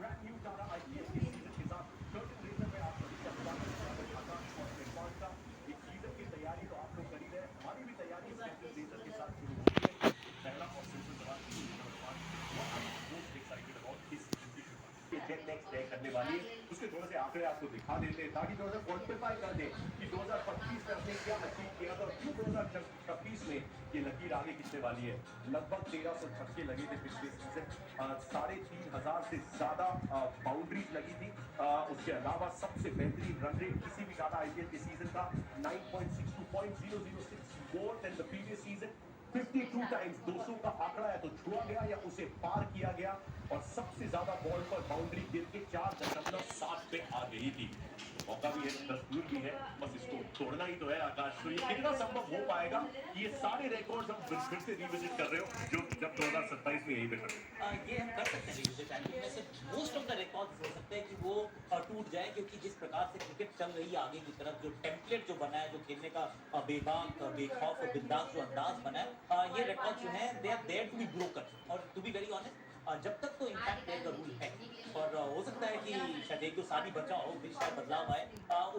Brand new Tata IPL के season के साथ कर्टन रेजर में आप सभी का स्वागत है। स्वागत आकाश और इरफान का। एक सीजन की तैयारी तो आप लोग कर ही रहे हैं, हमारी भी तैयारी कर्टन रेजर के साथ शुरू हो गई है। पहला और सिंपल सवाल शुरू होगा Irfan, what are you most excited about इस सीजन की शुरुआत? ये जेट नेक्स्ट तय करने वाली है, उसके थोड़े से आंकड़े आपको दिखा देते हैं ताकि थोड़ा सा क्वांटिफाई कर दें कि 2025 में हमने क्या अचीव किया था और क्यों 2026 में ये लकीर आगे खींचने वाली है। लगभग 1300 छक्के लगे थे पिछले सीजन, 3,500 से ज्यादा बाउंड्रीज लगी थी। उसके अलावा सबसे बेहतरीन रन रेट किसी भी टाटा आईपीएल के सीजन का 9.62.006 more than the previous season. 52 times 200 का आंकड़ा है तो छुआ गया या उसे पार किया गया, और सबसे ज्यादा बॉल पर बाउंड्री गिर के 4.7 पे आ गई थी। मौका भी है, दस्तूर भी है, बस इसको तोड़ना ही तो है आकाश। तो ये कितना संभव हो पाएगा कि ये सारे रिकॉर्ड्स हम फिर से रिविजिट कर रहे हो जो जब 2027 में यही पे कर ये हम कर सकते हैं रिविजिट, एंड इनमें से मोस्ट ऑफ द रिकॉर्ड्स हो सकते हैं कि वो टूट जाए, क्योंकि जिस प्रकार से क्रिकेट चल रही है आगे की तरफ, जो टेम्पलेट जो बना है, जो खेलने का बेबाक बेखौफ और बिंदास जो अंदाज बना है, ये रिकॉर्ड जो है they are there to be broken. और टू बी वेरी ऑनेस्ट, जब तक तो इम्पैक्ट प्लेयर का रूल है, और हो सकता है कि शायद एक दो साल ही बचा हो, फिर शायद बदलाव आए।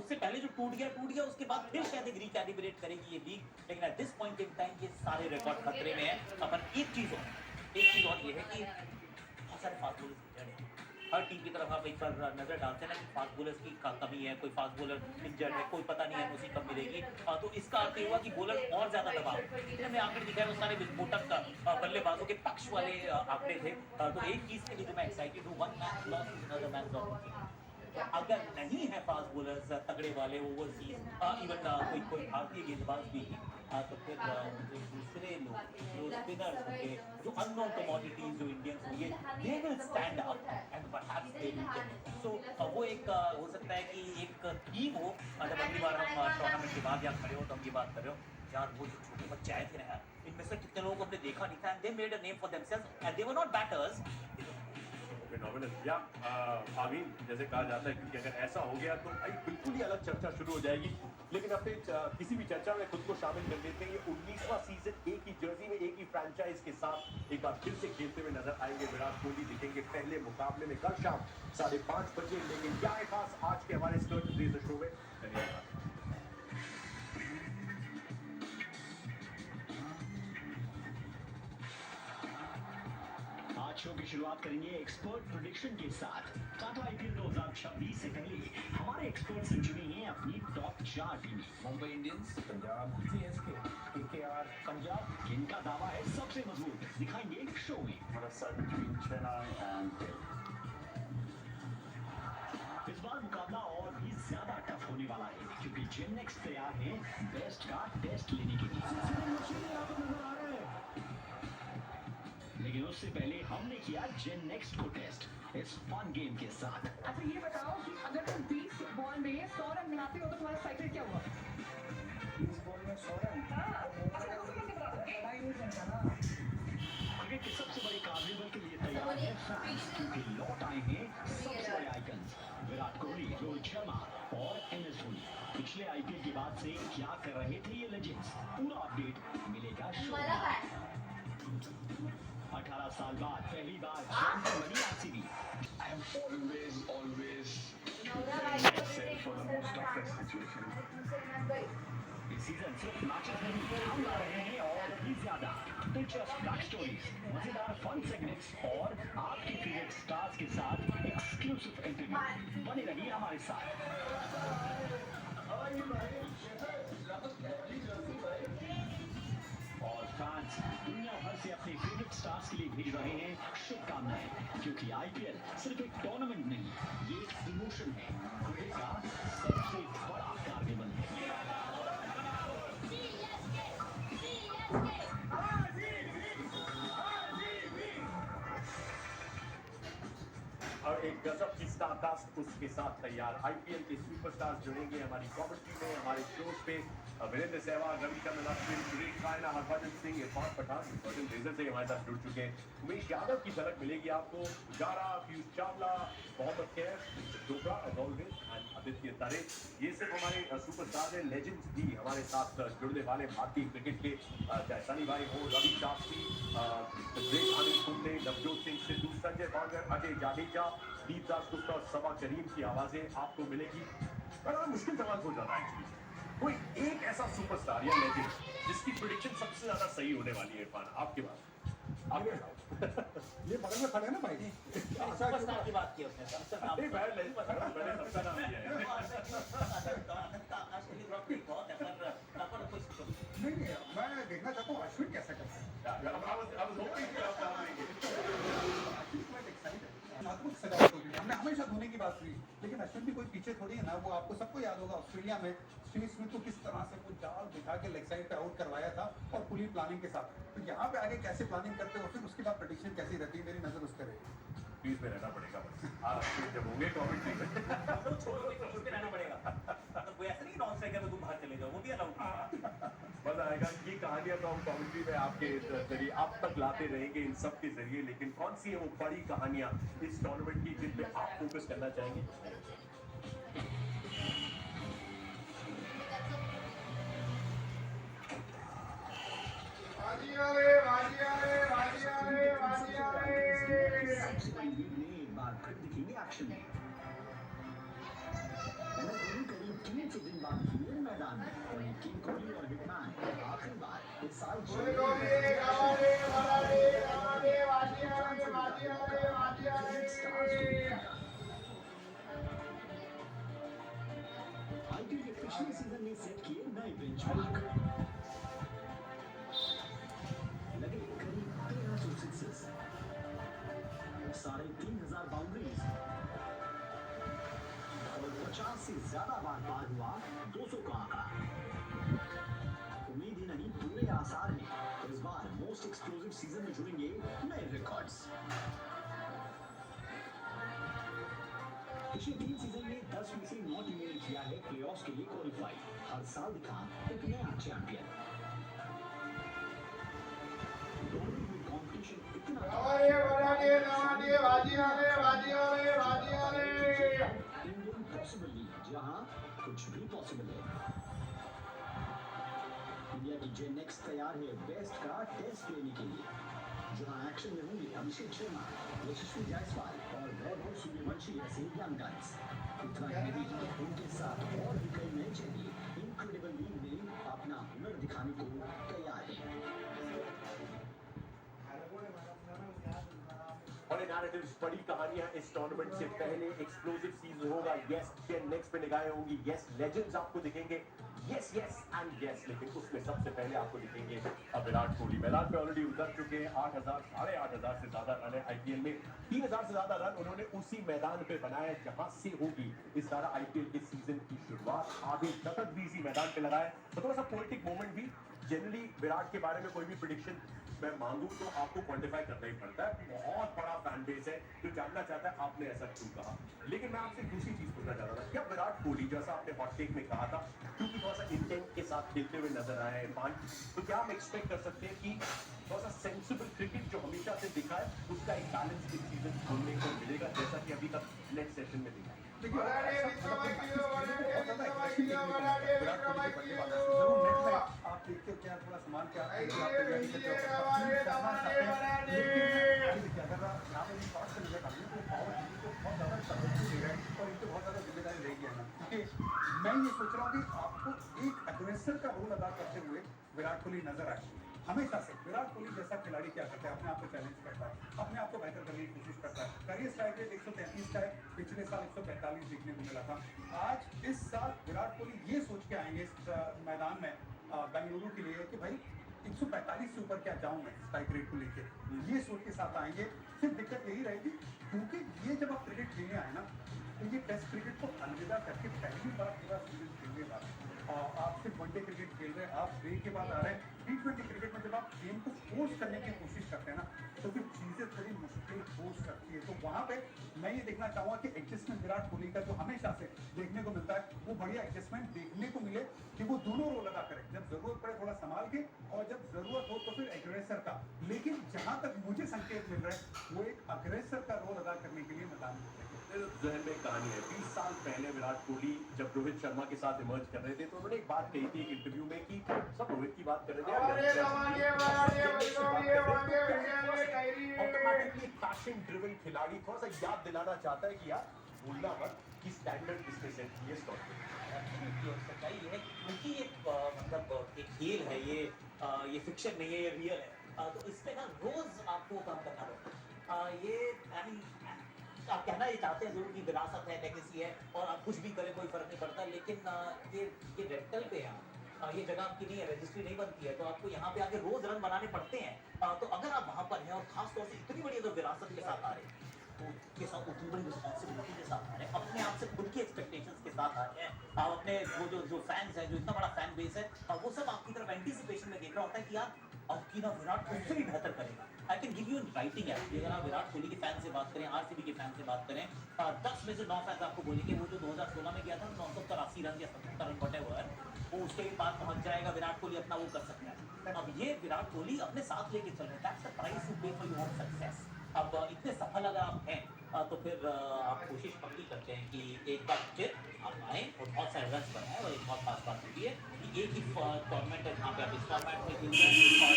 उससे पहले जो टूट गया, उसके बाद फिर शायद एक रिकैलिब्रेट करेगी ये लीग। लेकिन at this point in time ये सारे रिकॉर्ड खतरे में है। अपन एक चीज और ये है कि बहुत सारे फास्ट बॉलर्स इंजर्ड हैं। हर टीम की तरफ आप एक बार नजर डालते हैं ना कि फास्ट बॉलर्स की कमी है, कोई फास्ट बॉलर इंजर्ड है, कोई पता नहीं है एनओसी कब मिलेगी। तो इसका अर्थ ये हुआ कि बॉलर और ज्यादा दबाव। इतने में आंकड़े दिखाए वो सारे विस्फोटक बल्लेबाजों के पक्ष वाले आंकड़े थे। तो एक चीज के लिए जो मैं एक्साइटेड हूँ, one match loss is another match loss. तो अगर नहीं है फास्ट बॉलर्स तगड़े वाले ओवरसीज, इवन कोई भारतीय गेंदबाज भी, तो फिर जो दूसरे लोग, जो स्पिनर्स होंगे, जो अननोन कमोडिटीज जो इंडियंस होंगे, they will stand up and perhaps they will get. So वो एक हो सकता है कि एक थीम हो। जब अगली बार हम टूर्नामेंट के बाद यहाँ खड़े हो तो हम ये बात कर रहे हो, यार वो जो छोटे बच्चे आए थे ना यार, इनमें से कितने लोगों को हमने देखा नहीं था, and they made a name for themselves and they were not batters. Phenomenal या आमीन जैसे कहा जाता है, क्योंकि अगर ऐसा हो गया तो भाई बिल्कुल ही अलग चर्चा शुरू हो जाएगी। लेकिन अपने किसी भी चर्चा में खुद को शामिल कर लेते हैं। ये 19वां सीजन एक ही जर्सी में एक ही फ्रैंचाइज के साथ एक बार फिर से खेलते हुए नजर आएंगे। विराट कोहली दिखेंगे पहले मुकाबले में कल शाम 5:30 बजे। लेकिन क्या है खास आज के हमारे कर्टन रेजर शो में? धन्यवाद। आज शो की शुरुआत करेंगे एक्सपर्ट प्रेडिक्शन के साथ। टाटा आईपीएल 2026 से पहले हमारे एक्सपर्ट्स ने चुनी है अपनी टॉप 4 टीमें। Mumbai Indians, Punjab, CSK, KKR, Punjab जिनका दावा है सबसे मजबूत, दिखाएंगे शो में। इस बार मुकाबला और भी ज्यादा टफ होने वाला है, क्योंकि जेननेक्स तैयार है बेस्ट का टेस्ट लेने के लिए। लेकिन उससे पहले हमने किया जेननेक्स को टेस्ट इस फन गेम के साथ। अच्छा ये बताओ कि अगर तुम 20 बॉल में 100 रन बनाते हो तो तुम्हारा स्ट्राइक रेट क्या हुआ? 20 बॉल में 100 रन। क्रिकेट की सबसे बड़ी कार्निवल के लिए तैयार है फैंस, क्योंकि लौट आए हैं सबसे बड़े आइकन्स विराट कोहली, रोहित शर्मा और एमएस धोनी। पिछले आईपीएल के बाद से क्या कर रहे थे ये लेजेंड्स, पूरा अपडेट मिलेगा शो में। 18 साल बाद पहली बार चैंपियन बनी RCB. I have always prepared myself for the most toughest situation. इस सीजन सिर्फ मैचेस नहीं, हम ला रहे हैं और भी ज्यादा दिलचस्प बैक स्टोरीज, मजेदार फन सेगमेंट्स और आपके फेवरेट स्टार्स के साथ एक्सक्लूसिव इंटरव्यू। बने रहिए हमारे साथ। और फैंस दुनिया भर से अपने फेवरेट स्टार्स के लिए भेज रहे हैं शुभकामनाएं, क्योंकि आईपीएल सिर्फ एक टूर्नामेंट नहीं, ये एक इमोशन है, क्रिकेट का सबसे बड़ा कार्निवल है। और एक गजब की स्टारकास्ट उसके साथ तैयार। आईपीएल के सुपरस्टार्स जुड़ेंगे हमारी कमेंट्री में, हमारे शोज पे। वीरेंद्र सहवाग, रविचंद्रन अश्विन, सुरेश रायना, हरभजन सिंह, इरफान पठान, कर्टन रेजर से हमारे साथ जुड़ चुके हैं। उमेश यादव की झलक मिलेगी आपको, Pujara, Piyush Chawla, Mohammad Kaif, Chopra as always and Aditya Tare. ये सिर्फ हमारे सुपरस्टार हैं, लेजेंड्स भी हमारे साथ जुड़ने वाले भारतीय क्रिकेट के, चाहे सनी भाई हो, रवि शास्त्री, ग्रेट अनिल कुंबले, नवजोत सिंह सिद्धू, संजय बांगर, अजय जाडेजा, दीपदास गुप्ता और सबा करीम की आवाजें आपको मिलेगी। बड़ा मुश्किल सवाल हो जाता है एक्चुअली, कोई एक ऐसा सुपरस्टार या लेजेंड जिसकी प्रेडिक्शन सबसे ज्यादा सही होने वाली है। इरफान आपके पास आगे ये बगल में खड़े हैं ना भाई, सुपरस्टार की बात की उसने, सबसे नाम नहीं मैं लेजेंड मैंने सबका नाम लिया है। आकाश के लिए बहुत है, पर कोई नहीं नहीं, मैं देखना चाहता हूँ अश्विन कैसा करता है। नागपुर सजावट होगी, हमने हमेशा धोनी की बात की, लेकिन अश्विन भी कोई पीछे थोड़ी है ना। वो आपको सबको याद होगा ऑस्ट्रेलिया में स्टीव स्मिथ को किस तरह से वो जाल बिठा के लेग साइड पे आउट करवाया था, और पूरी प्लानिंग के साथ। तो यहाँ पे आगे कैसे प्लानिंग करते हो, फिर उसके बाद प्रेडिक्शन कैसी रहती है, मेरी नजर उस पर रहेगी। बीच में रहना पड़ेगा बस, आज जब होंगे कमेंट्री में रहना पड़ेगा। मतलब कोई ऐसा नहीं नॉन स्ट्राइकर में तुम बाहर चले जाओ, वो भी अलाउड। मजा आएगा। ये कहानियां तो हम कमेंट्री में आपके जरिए आप तक लाते रहेंगे इन सब के जरिए, लेकिन कौन सी है वो बड़ी कहानियां इस टूर्नामेंट की जिन पे आप फोकस करना चाहेंगे? सबसे बड़ी लीड ने एक बार फिर दिखेंगे एक्शन में। करीब 300 दिन बाद फिर मैदान में, वहीं किंग कोहली और हिटमैन आखिरी बार इस साल आईपीएल के पिछले सीजन में सेट किए नए बेंचमार्क, लगे करीब 1300 सिक्सेस, 3,500 बाउंड्रीज और 50 से ज्यादा बार पार हुआ 200 का आंकड़ा। उम्मीद ही नहीं, पूरे आसार हैं इस बार मोस्ट एक्सप्लोसिव सीजन में जुड़ेंगे नए रिकॉर्ड्स। पिछले 3 सीजन में 10 में से 9 टीमों ने किया है प्लेऑफ्स के लिए क्वालिफाई, हर साल दिखा एक नया चैंपियन। दोनों में कंपटीशन इतना इंडियन पॉसिबल लीग, जहां कुछ भी पॉसिबल है। इंडिया की जे नेक्स्ट तैयार है बेस्ट का टेस्ट लेने के लिए, जहां एक्शन में होंगे अभिषेक शर्मा, यशस्वी जायसवाल और वैभव सूर्यवंशी ऐसे यंग गन्स। इतना ही नहीं, उनके साथ और भी कई नए चेहरे इनक्रेडिबल लीग में अपना हुनर दिखाने को तैयार हैं। बड़े नैरेटिव्स, बड़ी कहानियां इस टूर्नामेंट से पहले, एक्सप्लोसिव सीजन होगा। यस नेक्स्ट पे निगाहें होंगी, यस लेजेंड्स आपको दिखेंगे, यस एंड यस, लेकिन उसमें सबसे पहले आपको दिखेंगे विराट कोहली। मैदान पे ऑलरेडी उतर चुके हैं, 8,000 साढ़े 8,000 से ज्यादा रन है आईपीएल में, 3,000 से ज्यादा रन उन्होंने उसी मैदान पे बनाया जहां से होगी इस सारा आईपीएल के सीजन की शुरुआत। आधे शतक भी इसी मैदान पे लगाए, तो थोड़ा सा पोएटिक मोमेंट भी। जनरली विराट के बारे में कोई भी प्रेडिक्शन मैं मांगू तो आपको क्वांटिफाई करना ही पड़ता है। बहुत बड़ा फैन बेस है जो जानना चाहता है आपने ऐसा क्यों कहा। लेकिन मैं आपसे दूसरी चीज पूछना चाहता था, क्या विराट कोहली, जैसा आपने हॉट टेक में कहा था, क्योंकि थोड़ा सा इंटेंट के साथ खेलते हुए नजर आए हैं पांच, तो क्या हम एक्सपेक्ट कर सकते हैं कि थोड़ा सा सेंसिबल क्रिकेट जो हमेशा से दिखा है उसका एक बैलेंस इस सीजन सुनने को मिलेगा, जैसा कि अभी तक नेक्स्ट सेशन में दिखा है? आप देखते हो क्या थोड़ा सामान क्या अगर यहाँ पे भी शॉर्ट से नजर डालिए तो पावर को बहुत ज़्यादा तवज्जो दे रहा है, और इनको बहुत ज़्यादा जिम्मेदारी रहेगी है ना, क्योंकि मैं ये सोच रहा हूँ कि आपको एक एग्रेसर का रोल अदा करते हुए विराट कोहली नजर आए। हमेशा से विराट कोहली जैसा खिलाड़ी क्या करता है, अपने आप को चैलेंज करता है, अपने आप को बेहतर करने की कोशिश करता है। करियर स्ट्राइक रेट 133 का है, पिछले साल 145 देखने को मिला था। आज इस साल विराट कोहली ये सोच के आएंगे इस मैदान में बेंगलुरु के लिए कि भाई 145 से ऊपर क्या जाऊं मैं स्ट्राइक रेट को लेके, ये सोच के साथ आएंगे। सिर्फ दिक्कत यही रहेगी क्योंकि ये जब आप क्रिकेट खेलने आए ना, तो ये टेस्ट क्रिकेट को अलविदा करके पहली बार पूरा सीजन खेलने वाले, और आप सिर्फ वनडे क्रिकेट खेल रहे हैं, आप ब्रेक के बाद आ रहे हैं। T20 क्रिकेट में जब आप गेम को फोर्स करने की कोशिश करते हैं ना, तो फिर चीजें थोड़ी मुश्किल हो सकती है। तो वहां पे मैं ये देखना चाहूंगा कि एडजस्टमेंट विराट कोहली का जो हमेशा से देखने को मिलता है, वो बढ़िया एडजस्टमेंट देखने को मिले कि वो दोनों रोल अदा करें, जब जरूरत पड़े थोड़ा संभाल के, और जब जरूरत हो तो फिर एग्रेसर का। लेकिन जहां तक मुझे संकेत मिल रहा है, वो एक अग्रेसर का रोल अदा करने के लिए मैदान में उतरेंगे। मेरे जहन में एक कहानी है। 20 साल पहले विराट कोहली जब रोहित शर्मा के साथ इमर्ज कर रहे थे, तो उन्होंने एक बात कही थी एक इंटरव्यू में कि सब रोहित की बात कर रहे थे, ऑटोमेटिकली पैशन ड्रिवन खिलाड़ी थोड़ा सा याद दिलाना चाहता है कि यार भूलना मत कि स्टैंडर्ड किसने सेट किए स्टॉक पे। सच्चाई ये है क्योंकि ये मतलब एक खेल है, ये फिक्शन नहीं है, ये रियल है। तो इसमें ना रोज आपको काम करना पड़ता है। ये आई मीन आप कहना ये चाहते हैं जरूर कि विरासत है, लेगेसी है, और आप कुछ भी करें कोई फर्क नहीं पड़ता, लेकिन ये रेंटल पे है, ये जगह आपकी नहीं है, रजिस्ट्री नहीं बनती है, तो आपको यहाँ पे आके रोज रन बनाने पड़ते हैं। तो अगर आप वहाँ पर हैं और खास तौर से इतनी बड़ी अगर विरासत के साथ आ रहे हैं, तो उसके साथ उतनी बड़ी रिस्पॉन्सिबिलिटी के साथ आ रहे हैं, अपने आप से खुद की एक्सपेक्टेशंस के साथ आ रहे हैं, आप अपने वो जो फैंस हैं, जो इतना बड़ा फैन बेस है, वो सब आपकी तरफ एंटीसिपेशन में देख रहा होता है कि यार अब की ना विराट उससे भी बेहतर करेगा। I can give you in writing actually, अगर आप विराट कोहली के फैन से बात करें, आरसीबी के फैन से बात करें, 10 में से 9 फैंस आपको बोलेंगे वो जो 2016 में गया था 983 रन या 77 रन व्हाटएवर, वो उसके बाद पहुंच जाएगा, विराट कोहली अपना वो कर सकता है। अब ये विराट कोहली अपने साथ लेके चल रहे हैं, दैट्स द प्राइस यू पे फॉर योर सक्सेस। अब इतने सफल अगर आप हैं, तो फिर आप कोशिश पक्की करते हैं कि एक बार फिर आप आएँ और बहुत सारे रन बनाएं। और एक बहुत खास बात होती है कि एक ही टूर्नामेंट है जहाँ पे आप इस फॉर्मेट में खेल रहे हैं, और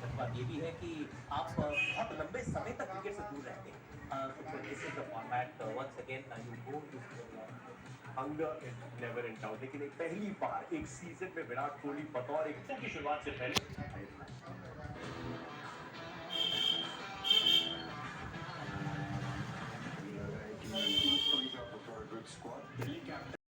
सच बात ये भी है कि आप बहुत लंबे समय तक क्रिकेट से दूर रहते हैं। तो this is the format once again you go to hunger is never in doubt, लेकिन एक पहली बार एक सीजन में विराट कोहली बतौर एक की शुरुआत से पहले For a good squad.